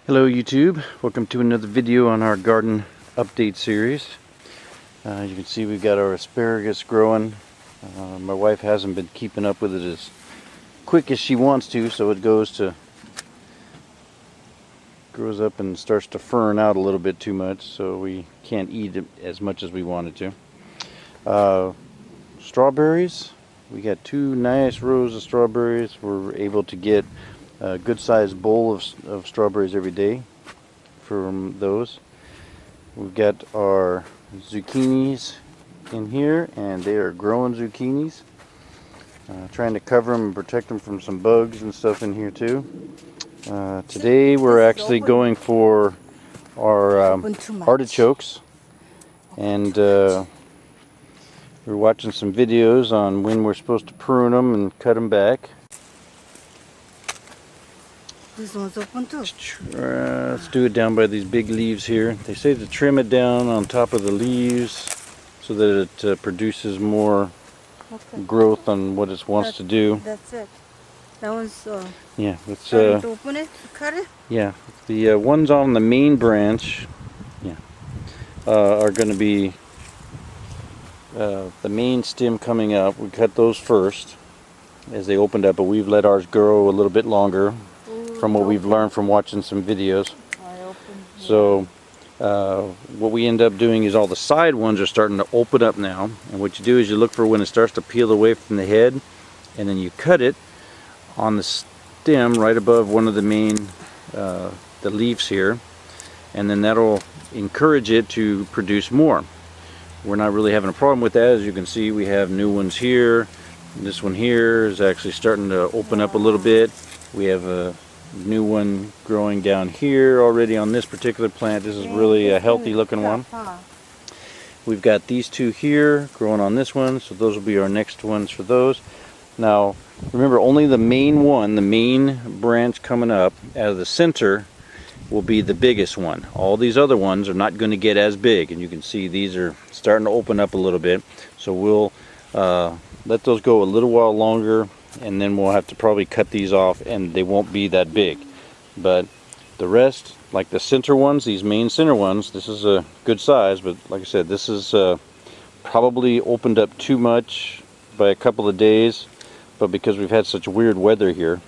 Hello YouTube, welcome to another video on our garden update series. You can see we've got our asparagus growing. My wife hasn't been keeping up with it as quick as she wants to, so it grows up and starts to fern out a little bit too much, so we can't eat it as much as we wanted to. Strawberries, we got two nice rows of strawberries. We're able to get a good sized bowl of strawberries every day from those. We've got our zucchinis in here, and they are growing zucchinis. Trying to cover them and protect them from some bugs and stuff in here too. Today we're actually going for our artichokes, and we're watching some videos on when we're supposed to prune them and cut them back. This one's open too. Let's do it down by these big leaves here. They say to trim it down on top of the leaves so that it produces more growth on what it wants to do. That's it. That one's yeah, let's to open it, cut it. Yeah, the ones on the main branch, yeah, are going to be the main stem coming up. We cut those first as they opened up, but we've let ours grow a little bit longer from what we've learned from watching some videos. So what we end up doing is all the side ones are starting to open up now, and what you do is you look for when it starts to peel away from the head, and then you cut it on the stem right above one of the main the leaves here, and then that'll encourage it to produce more. We're not really having a problem with that. As you can see, we have new ones here. This one here is actually starting to open up a little bit. We have a new one growing down here already on this particular plant. This is really a healthy looking one. We've got these two here growing on this one, so those will be our next ones for those. Now remember, only the main one, the main branch coming up out of the center, will be the biggest one. All these other ones are not going to get as big, and you can see these are starting to open up a little bit, so we'll let those go a little while longer, and then we'll have to probably cut these off, and they won't be that big. But the rest, like the center ones, these main center ones, this is a good size, but like I said, this is probably opened up too much by a couple of days, but because we've had such weird weather here.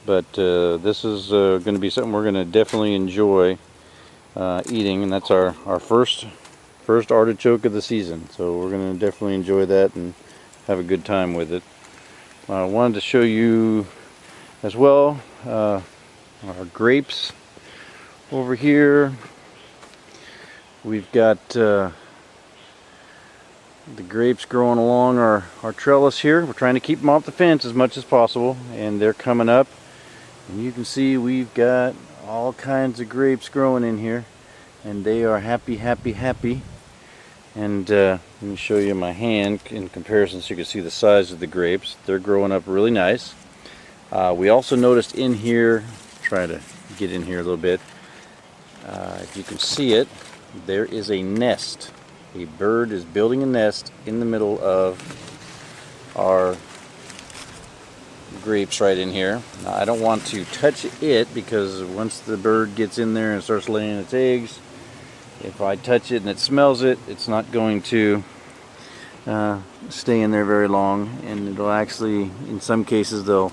But this is going to be something we're going to definitely enjoy eating, and that's our first artichoke of the season, so we're going to definitely enjoy that and have a good time with it. I wanted to show you as well our grapes over here. We've got the grapes growing along our trellis here. We're trying to keep them off the fence as much as possible, and they're coming up. And you can see we've got all kinds of grapes growing in here, and they are happy, happy, happy. And let me show you my hand in comparison so you can see the size of the grapes. They're growing up really nice. We also noticed in here, try to get in here a little bit, if you can see it, there is a nest. A bird is building a nest in the middle of our grapes right in here. Now, I don't want to touch it, because once the bird gets in there and starts laying its eggs, if I touch it and it smells it, it's not going to stay in there very long, and it'll actually, in some cases, they'll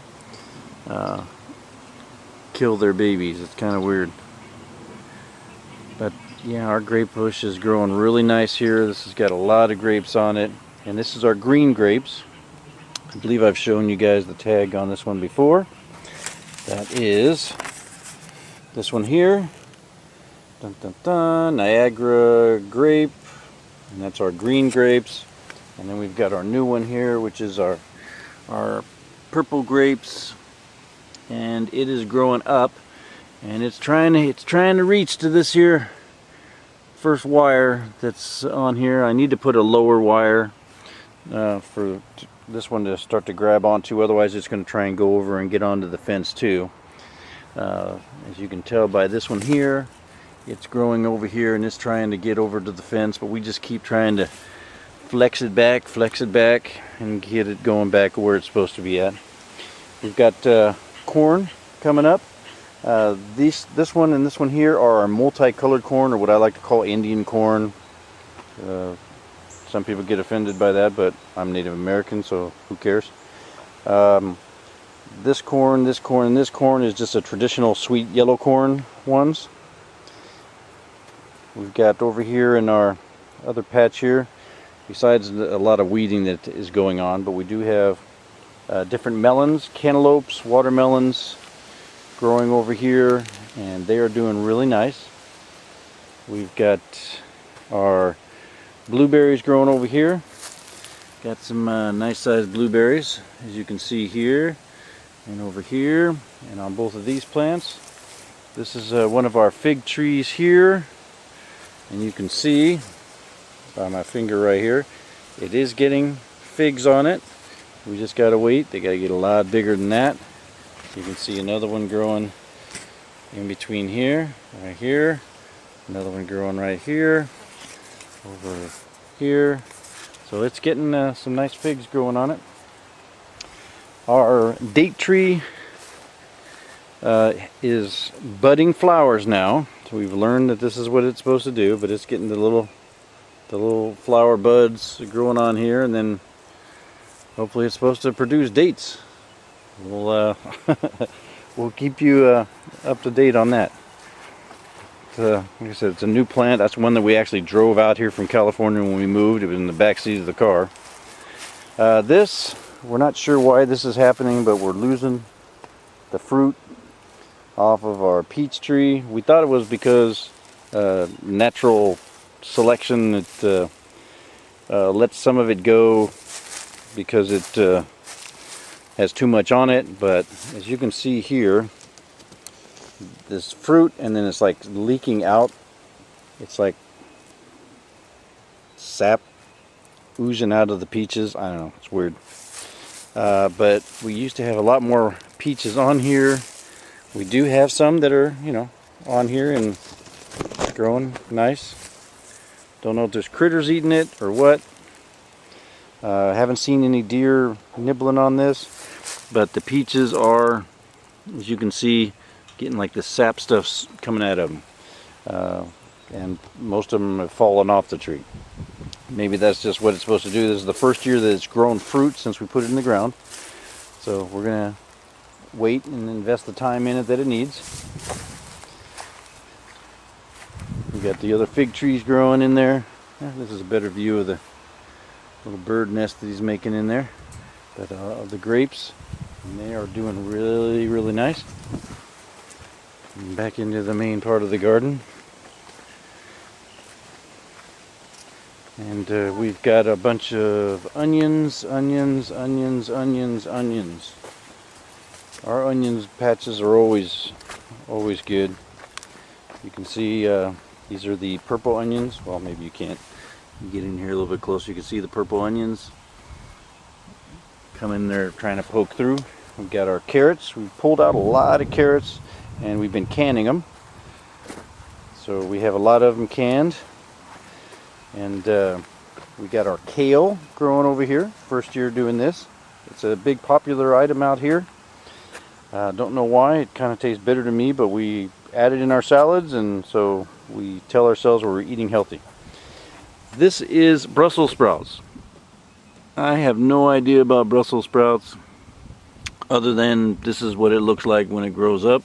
kill their babies. It's kind of weird. But yeah, our grape bush is growing really nice here. This has got a lot of grapes on it, and this is our green grapes. I believe I've shown you guys the tag on this one before. That is this one here. Dun, dun, dun, Niagara grape, and that's our green grapes. And then we've got our new one here, which is our purple grapes, and it is growing up, and it's trying to reach to this here first wire that's on here. I need to put a lower wire for this one to start to grab onto, otherwise it's going to try and go over and get onto the fence too. As you can tell by this one here, it's growing over here and it's trying to get over to the fence, but we just keep trying to flex it back, and get it going back where it's supposed to be at. We've got corn coming up. This one and this one here are our multicolored corn, or what I like to call Indian corn. Some people get offended by that, but I'm Native American, so who cares? This corn, this corn, and this corn is just a traditional sweet yellow corn ones. We've got over here in our other patch here, besides a lot of weeding that is going on, but we do have different melons, cantaloupes, watermelons growing over here, and they are doing really nice. We've got our blueberries growing over here. Got some nice sized blueberries, as you can see here and over here, and on both of these plants. This is one of our fig trees here, and you can see by my finger right here, it is getting figs on it. We just gotta wait. They gotta get a lot bigger than that. You can see another one growing in between here, right here. Another one growing right here, over here. So it's getting some nice figs growing on it. Our date tree is budding flowers now. So we've learned that this is what it's supposed to do, but it's getting the little flower buds growing on here, and then hopefully it's supposed to produce dates. We'll we'll keep you up to date on that. Like I said, it's a new plant. That's one that we actually drove out here from California when we moved. It was in the back seat of the car. This, we're not sure why this is happening, but we're losing the fruit off of our peach tree. We thought it was because natural selection, it lets some of it go because it has too much on it, but as you can see here, this fruit, and then it's like leaking out. It's like sap oozing out of the peaches. I don't know, it's weird. But we used to have a lot more peaches on here. We do have some that are, you know, on here and growing nice. Don't know if there's critters eating it or what. Haven't seen any deer nibbling on this, but the peaches are, as you can see, getting like the sap stuff's coming out of them, and most of them have fallen off the tree. Maybe that's just what it's supposed to do. This is the first year that it's grown fruit since we put it in the ground, so we're gonna wait and invest the time in it that it needs. We got the other fig trees growing in there. This is a better view of the little bird nest that he's making in there, but of the grapes, and they are doing really nice. And back into the main part of the garden, and we've got a bunch of onions. Our onions patches are always good. You can see these are the purple onions. Well, maybe you can't. You get in here a little bit closer, you can see the purple onions come in there trying to poke through. We've got our carrots. We've pulled out a lot of carrots and we've been canning them. So we have a lot of them canned. And we got our kale growing over here. First year doing this. It's a big popular item out here. Don't know why, it kind of tastes bitter to me, but we add it in our salads, and so we tell ourselves we're eating healthy. This is Brussels sprouts. I have no idea about Brussels sprouts other than this is what it looks like when it grows up.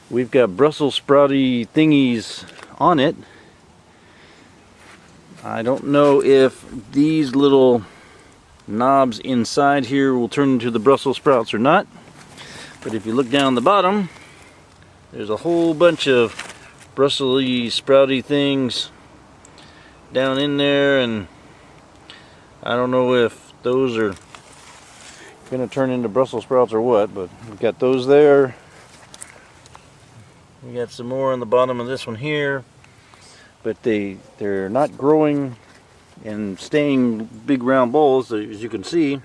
We've got Brussels sprouty thingies on it. I don't know if these little knobs inside here will turn into the Brussels sprouts or not, but if you look down the bottom, there's a whole bunch of Brussels sprouty things down in there, and I don't know if those are going to turn into Brussels sprouts or what, but we've got those there. We got some more on the bottom of this one here, but they're not growing and staying big round balls. As you can see,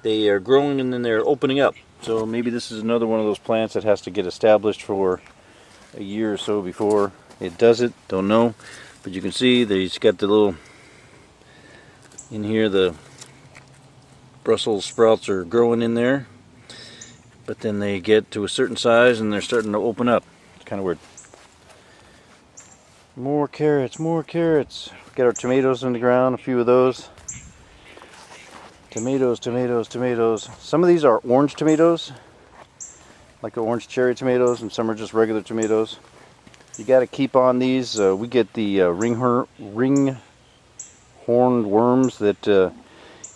they are growing and then they're opening up. So maybe this is another one of those plants that has to get established for a year or so before it does it. Don't know. But you can see that he's got the little, in here the Brussels sprouts are growing in there. but then they get to a certain size and they're starting to open up. It's kind of weird. More carrots, more carrots. Got our tomatoes in the ground, a few of those. Tomatoes, tomatoes, tomatoes. Some of these are orange tomatoes, like the orange cherry tomatoes, and some are just regular tomatoes. You got to keep on these. We get the ring-horned worms that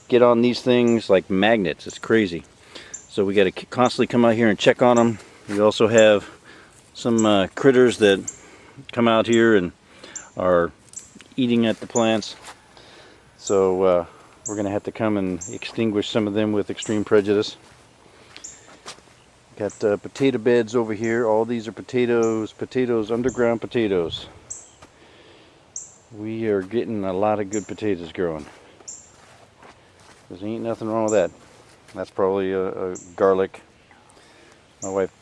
get on these things like magnets. It's crazy. So we got to constantly come out here and check on them. We also have some critters that come out here and are eating at the plants. So we're going to have to come and extinguish some of them with extreme prejudice. Got potato beds over here. All these are potatoes, underground potatoes. We are getting a lot of good potatoes growing. There ain't nothing wrong with that. That's probably a garlic. My wife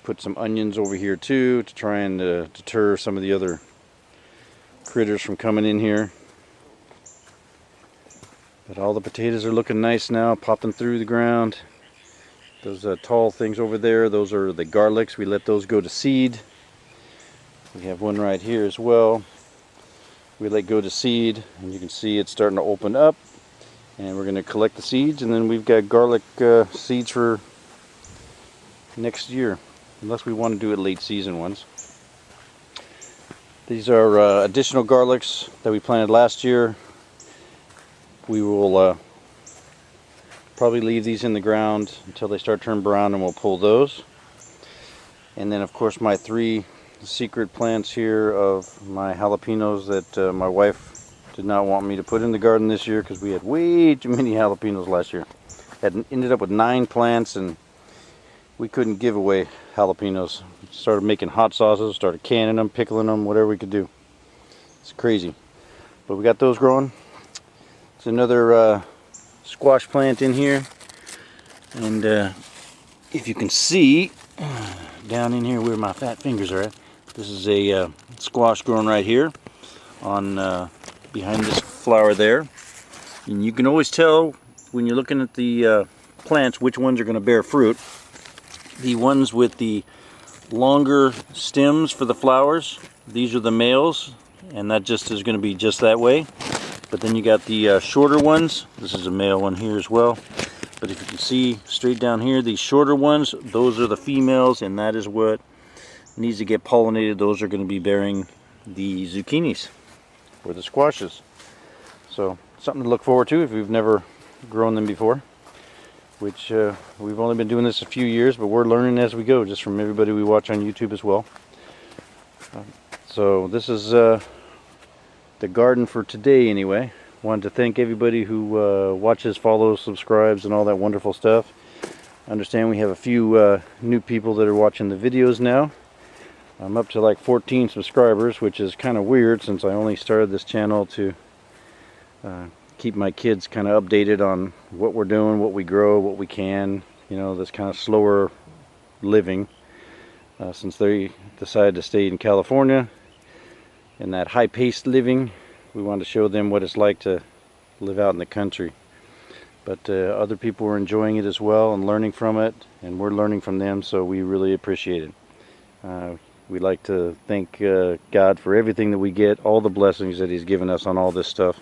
put some onions over here too to try and deter some of the other critters from coming in here. But all the potatoes are looking nice now, popping through the ground. Those tall things over there, those are the garlics. We let those go to seed. We have one right here as well. We let go to seed, and you can see it's starting to open up. And we're going to collect the seeds, and then we've got garlic seeds for next year, unless we want to do it late season ones. These are additional garlics that we planted last year. We will probably leave these in the ground until they start turning brown, and we'll pull those. And then of course my 3 secret plants here of my jalapenos that my wife did not want me to put in the garden this year because we had way too many jalapenos last year. Ended up with 9 plants, and we couldn't give away jalapenos. Started making hot sauces, started canning them, pickling them, whatever we could do. It's crazy. But we got those growing. It's another squash plant in here. And if you can see down in here where my fat fingers are at, this is a squash growing right here on behind this flower there. And you can always tell when you're looking at the plants which ones are going to bear fruit. The ones with the longer stems for the flowers, these are the males, and that just is going to be just that way. But then you got the shorter ones. This is a male one here as well. But if you can see straight down here, these shorter ones, those are the females, and that is what needs to get pollinated. Those are going to be bearing the zucchinis or the squashes. So something to look forward to if you've never grown them before. Which we've only been doing this a few years, but we're learning as we go, just from everybody we watch on YouTube as well. So this is the garden for today anyway. Wanted to thank everybody who watches, follows, subscribes, and all that wonderful stuff. I understand we have a few new people that are watching the videos now. I'm up to like 14 subscribers, which is kind of weird since I only started this channel to keep my kids kind of updated on what we're doing, what we grow, what we can, you know, this kind of slower living. Since they decided to stay in California and that high-paced living, we wanted to show them what it's like to live out in the country. But other people are enjoying it as well and learning from it, and we're learning from them, so we really appreciate it. We'd like to thank God for everything that we get, all the blessings that He's given us on all this stuff,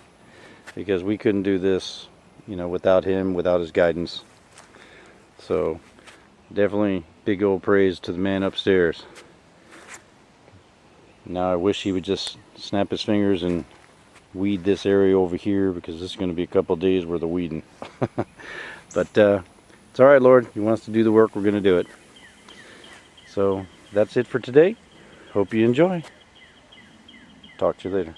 because we couldn't do this, you know, without Him, without His guidance. So definitely big old praise to the man upstairs. Now I wish he would just snap his fingers and weed this area over here, because this is going to be a couple of days worth of weeding. But it's alright, Lord. He wants to do the work, we're going to do it. So that's it for today. Hope you enjoy. Talk to you later.